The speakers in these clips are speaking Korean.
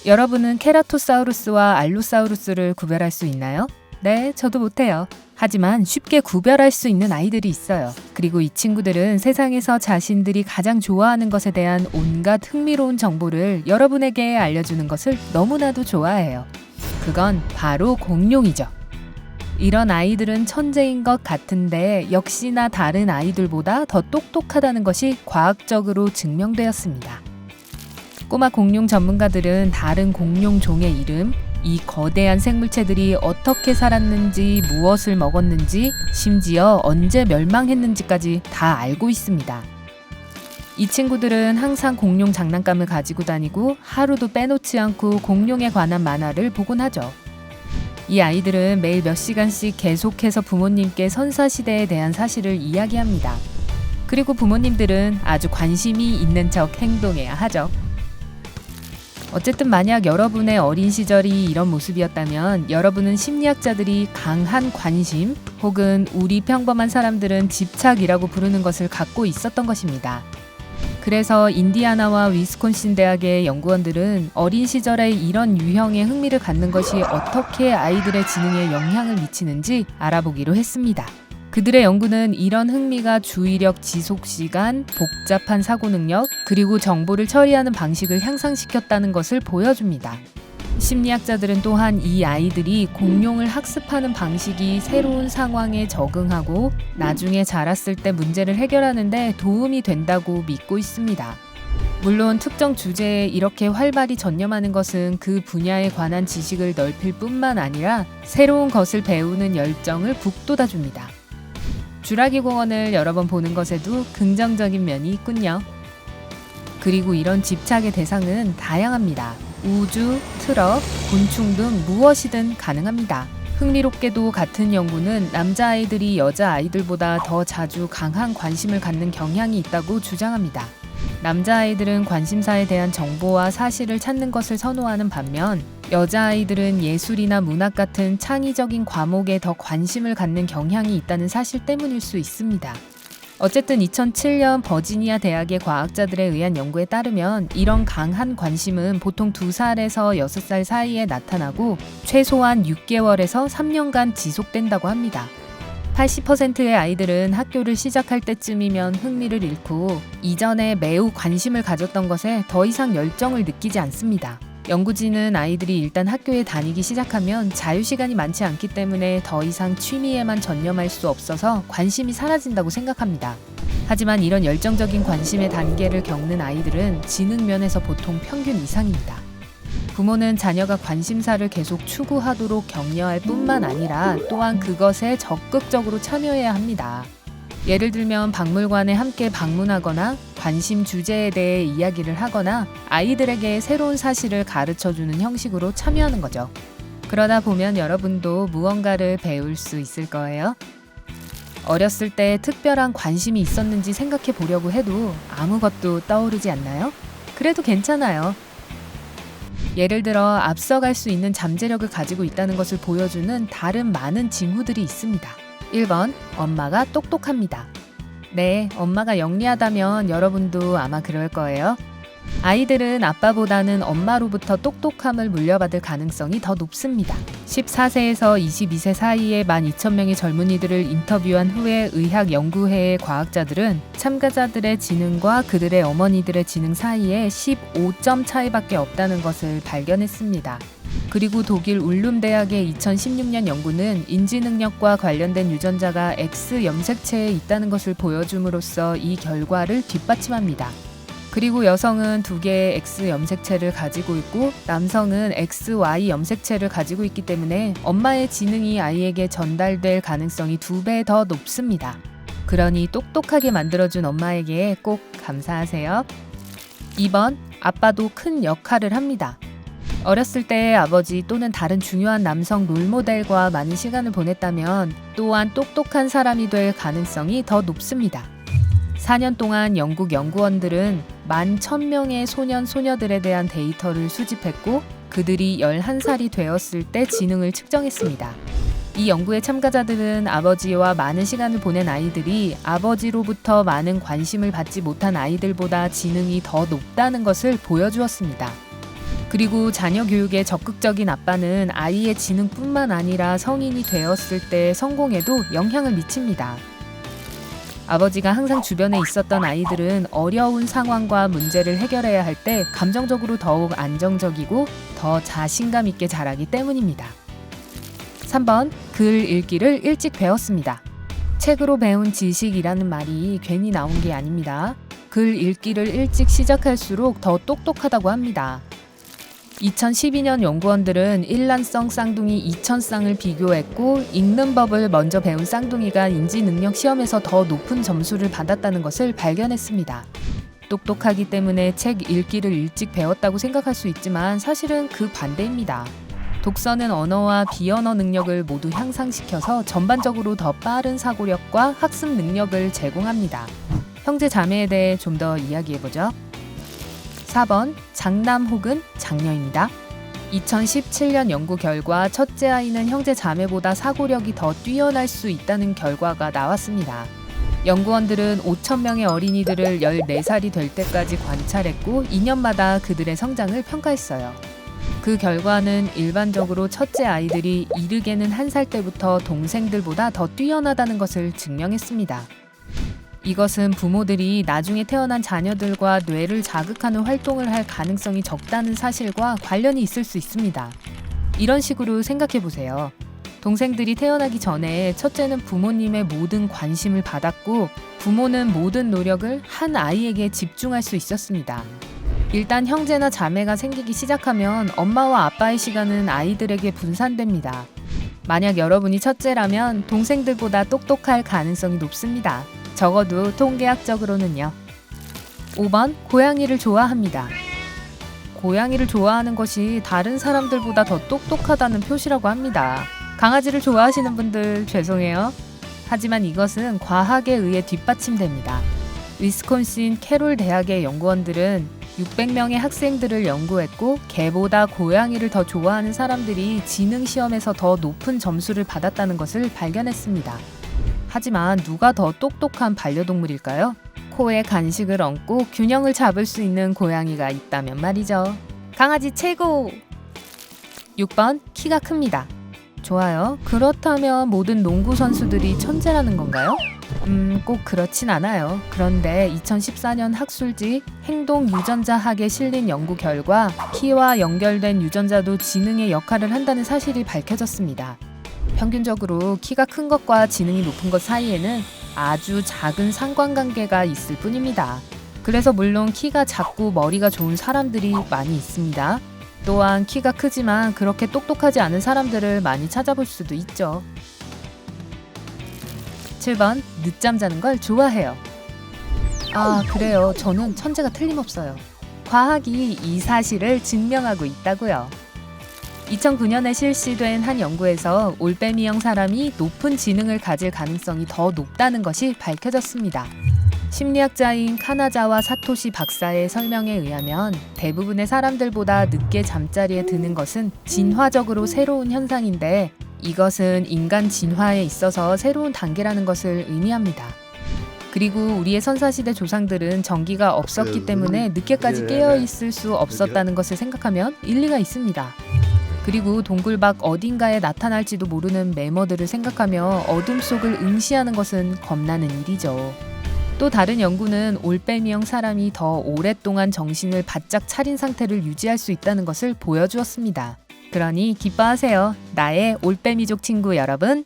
여러분은 케라토사우루스와 알로사우루스를 구별할 수 있나요? 네, 저도 못해요. 하지만 쉽게 구별할 수 있는 아이들이 있어요. 그리고 이 친구들은 세상에서 자신들이 가장 좋아하는 것에 대한 온갖 흥미로운 정보를 여러분에게 알려주는 것을 너무나도 좋아해요. 그건 바로 공룡이죠. 이런 아이들은 천재인 것 같은데 역시나 다른 아이들보다 더 똑똑하다는 것이 과학적으로 증명되었습니다. 꼬마 공룡 전문가들은 다른 공룡 종의 이름, 이 거대한 생물체들이 어떻게 살았는지, 무엇을 먹었는지, 심지어 언제 멸망했는지까지 다 알고 있습니다. 이 친구들은 항상 공룡 장난감을 가지고 다니고 하루도 빼놓지 않고 공룡에 관한 만화를 보곤 하죠. 이 아이들은 매일 몇 시간씩 계속해서 부모님께 선사시대에 대한 사실을 이야기합니다. 그리고 부모님들은 아주 관심이 있는 척 행동해야 하죠. 어쨌든 만약 여러분의 어린 시절이 이런 모습이었다면 여러분은 심리학자들이 강한 관심 혹은 우리 평범한 사람들은 집착이라고 부르는 것을 갖고 있었던 것입니다. 그래서 인디아나와 위스콘신 대학의 연구원들은 어린 시절에 이런 유형의 흥미를 갖는 것이 어떻게 아이들의 지능에 영향을 미치는지 알아보기로 했습니다. 그들의 연구는 이런 흥미가 주의력 지속시간, 복잡한 사고 능력, 그리고 정보를 처리하는 방식을 향상시켰다는 것을 보여줍니다. 심리학자들은 또한 이 아이들이 공룡을 학습하는 방식이 새로운 상황에 적응하고 나중에 자랐을 때 문제를 해결하는 데 도움이 된다고 믿고 있습니다. 물론 특정 주제에 이렇게 활발히 전념하는 것은 그 분야에 관한 지식을 넓힐 뿐만 아니라 새로운 것을 배우는 열정을 북돋아줍니다. 주라기 공원을 여러 번 보는 것에도 긍정적인 면이 있군요. 그리고 이런 집착의 대상은 다양합니다. 우주, 트럭, 곤충 등 무엇이든 가능합니다. 흥미롭게도 같은 연구는 남자아이들이 여자아이들보다 더 자주 강한 관심을 갖는 경향이 있다고 주장합니다. 남자아이들은 관심사에 대한 정보와 사실을 찾는 것을 선호하는 반면 여자아이들은 예술이나 문학 같은 창의적인 과목에 더 관심을 갖는 경향이 있다는 사실 때문일 수 있습니다. 어쨌든 2007년 버지니아 대학의 과학자들에 의한 연구에 따르면 이런 강한 관심은 보통 2살에서 6살 사이에 나타나고 최소한 6개월에서 3년간 지속된다고 합니다. 80%의 아이들은 학교를 시작할 때쯤이면 흥미를 잃고 이전에 매우 관심을 가졌던 것에 더 이상 열정을 느끼지 않습니다. 연구진은 아이들이 일단 학교에 다니기 시작하면 자유시간이 많지 않기 때문에 더 이상 취미에만 전념할 수 없어서 관심이 사라진다고 생각합니다. 하지만 이런 열정적인 관심의 단계를 겪는 아이들은 지능 면에서 보통 평균 이상입니다. 부모는 자녀가 관심사를 계속 추구하도록 격려할 뿐만 아니라 또한 그것에 적극적으로 참여해야 합니다. 예를 들면 박물관에 함께 방문하거나 관심 주제에 대해 이야기를 하거나 아이들에게 새로운 사실을 가르쳐주는 형식으로 참여하는 거죠. 그러다 보면 여러분도 무언가를 배울 수 있을 거예요. 어렸을 때 특별한 관심이 있었는지 생각해 보려고 해도 아무것도 떠오르지 않나요? 그래도 괜찮아요. 예를 들어 앞서갈 수 있는 잠재력을 가지고 있다는 것을 보여주는 다른 많은 징후들이 있습니다. 1번, 엄마가 똑똑합니다. 네, 엄마가 영리하다면 여러분도 아마 그럴 거예요. 아이들은 아빠보다는 엄마로부터 똑똑함을 물려받을 가능성이 더 높습니다. 14세에서 22세 사이의 12,000명의 젊은이들을 인터뷰한 후에 의학연구회의 과학자들은 참가자들의 지능과 그들의 어머니들의 지능 사이에 15점 차이밖에 없다는 것을 발견했습니다. 그리고 독일 울룸 대학의 2016년 연구는 인지 능력과 관련된 유전자가 X 염색체에 있다는 것을 보여줌으로써 이 결과를 뒷받침합니다. 그리고 여성은 2개의 X 염색체를 가지고 있고 남성은 XY 염색체를 가지고 있기 때문에 엄마의 지능이 아이에게 전달될 가능성이 2배 더 높습니다. 그러니 똑똑하게 만들어준 엄마에게 꼭 감사하세요. 2번, 아빠도 큰 역할을 합니다. 어렸을 때 아버지 또는 다른 중요한 남성 롤모델과 많은 시간을 보냈다면 또한 똑똑한 사람이 될 가능성이 더 높습니다. 4년 동안 영국 연구원들은 11,000명의 소년, 소녀들에 대한 데이터를 수집했고 그들이 11살이 되었을 때 지능을 측정했습니다. 이 연구의 참가자들은 아버지와 많은 시간을 보낸 아이들이 아버지로부터 많은 관심을 받지 못한 아이들보다 지능이 더 높다는 것을 보여주었습니다. 그리고 자녀 교육에 적극적인 아빠는 아이의 지능뿐만 아니라 성인이 되었을 때 성공에도 영향을 미칩니다. 아버지가 항상 주변에 있었던 아이들은 어려운 상황과 문제를 해결해야 할 때 감정적으로 더욱 안정적이고 더 자신감 있게 자라기 때문입니다. 3번, 글 읽기를 일찍 배웠습니다. 책으로 배운 지식이라는 말이 괜히 나온 게 아닙니다. 글 읽기를 일찍 시작할수록 더 똑똑하다고 합니다. 2012년 연구원들은 일란성 쌍둥이 2000쌍을 비교했고 읽는 법을 먼저 배운 쌍둥이가 인지능력 시험에서 더 높은 점수를 받았다는 것을 발견했습니다. 똑똑하기 때문에 책 읽기를 일찍 배웠다고 생각할 수 있지만 사실은 그 반대입니다. 독서는 언어와 비언어 능력을 모두 향상시켜서 전반적으로 더 빠른 사고력과 학습 능력을 제공합니다. 형제 자매에 대해 좀 더 이야기해보죠. 4번, 장남 혹은 장녀입니다. 2017년 연구 결과 첫째 아이는 형제 자매보다 사고력이 더 뛰어날 수 있다는 결과가 나왔습니다. 연구원들은 5,000명의 어린이들을 14살이 될 때까지 관찰했고 2년마다 그들의 성장을 평가했어요. 그 결과는 일반적으로 첫째 아이들이 이르게는 1살 때부터 동생들보다 더 뛰어나다는 것을 증명했습니다. 이것은 부모들이 나중에 태어난 자녀들과 뇌를 자극하는 활동을 할 가능성이 적다는 사실과 관련이 있을 수 있습니다. 이런 식으로 생각해 보세요. 동생들이 태어나기 전에 첫째는 부모님의 모든 관심을 받았고 부모는 모든 노력을 한 아이에게 집중할 수 있었습니다. 일단 형제나 자매가 생기기 시작하면 엄마와 아빠의 시간은 아이들에게 분산됩니다. 만약 여러분이 첫째라면 동생들보다 똑똑할 가능성이 높습니다. 적어도 통계학적으로는요. 5번, 고양이를 좋아합니다. 고양이를 좋아하는 것이 다른 사람들보다 더 똑똑하다는 표시라고 합니다. 강아지를 좋아하시는 분들 죄송해요. 하지만 이것은 과학에 의해 뒷받침됩니다. 위스콘신 캐롤 대학의 연구원들은 600명의 학생들을 연구했고 개보다 고양이를 더 좋아하는 사람들이 지능 시험에서 더 높은 점수를 받았다는 것을 발견했습니다. 하지만 누가 더 똑똑한 반려동물일까요? 코에 간식을 얹고 균형을 잡을 수 있는 고양이가 있다면 말이죠. 강아지 최고! 6번, 키가 큽니다. 좋아요. 그렇다면 모든 농구 선수들이 천재라는 건가요? 꼭 그렇진 않아요. 그런데 2014년 학술지 행동 유전자학에 실린 연구 결과 키와 연결된 유전자도 지능의 역할을 한다는 사실이 밝혀졌습니다. 평균적으로 키가 큰 것과 지능이 높은 것 사이에는 아주 작은 상관관계가 있을 뿐입니다. 그래서 물론 키가 작고 머리가 좋은 사람들이 많이 있습니다. 또한 키가 크지만 그렇게 똑똑하지 않은 사람들을 많이 찾아볼 수도 있죠. 7번, 늦잠 자는 걸 좋아해요. 아, 그래요. 저는 천재가 틀림없어요. 과학이 이 사실을 증명하고 있다고요. 2009년에 실시된 한 연구에서 올빼미형 사람이 높은 지능을 가질 가능성이 더 높다는 것이 밝혀졌습니다. 심리학자인 카나자와 사토시 박사의 설명에 의하면 대부분의 사람들보다 늦게 잠자리에 드는 것은 진화적으로 새로운 현상인데 이것은 인간 진화에 있어서 새로운 단계라는 것을 의미합니다. 그리고 우리의 선사시대 조상들은 전기가 없었기 때문에 늦게까지 깨어있을 수 없었다는 것을 생각하면 일리가 있습니다. 그리고 동굴 밖 어딘가에 나타날지도 모르는 매머들을 생각하며 어둠 속을 응시하는 것은 겁나는 일이죠. 또 다른 연구는 올빼미형 사람이 더 오랫동안 정신을 바짝 차린 상태를 유지할 수 있다는 것을 보여주었습니다. 그러니 기뻐하세요. 나의 올빼미족 친구 여러분.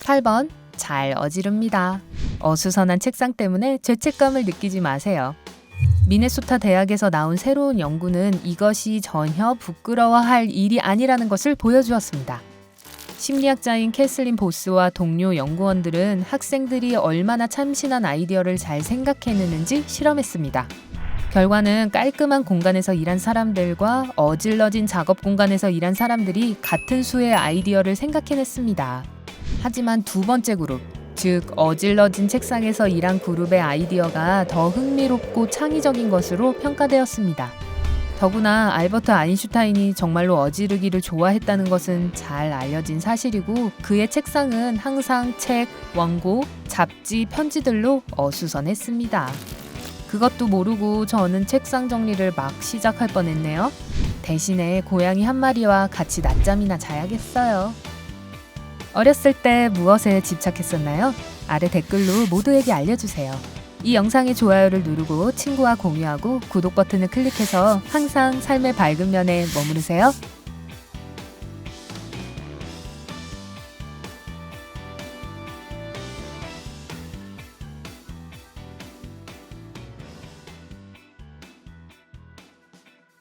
8번, 잘 어지릅니다. 어수선한 책상 때문에 죄책감을 느끼지 마세요. 미네소타 대학에서 나온 새로운 연구는 이것이 전혀 부끄러워할 일이 아니라는 것을 보여주었습니다. 심리학자인 캐슬린 보스와 동료 연구원들은 학생들이 얼마나 참신한 아이디어를 잘 생각해내는지 실험했습니다. 결과는 깔끔한 공간에서 일한 사람들과 어질러진 작업 공간에서 일한 사람들이 같은 수의 아이디어를 생각해냈습니다. 하지만 두 번째 그룹, 즉 어질러진 책상에서 일한 그룹의 아이디어가 더 흥미롭고 창의적인 것으로 평가되었습니다. 더구나 알버트 아인슈타인이 정말로 어지르기를 좋아했다는 것은 잘 알려진 사실이고 그의 책상은 항상 책, 원고, 잡지, 편지들로 어수선했습니다. 그것도 모르고 저는 책상 정리를 막 시작할 뻔했네요. 대신에 고양이 한 마리와 같이 낮잠이나 자야겠어요. 어렸을 때 무엇에 집착했었나요? 아래 댓글로 모두에게 알려주세요. 이 영상의 좋아요를 누르고 친구와 공유하고 구독 버튼을 클릭해서 항상 삶의 밝은 면에 머무르세요.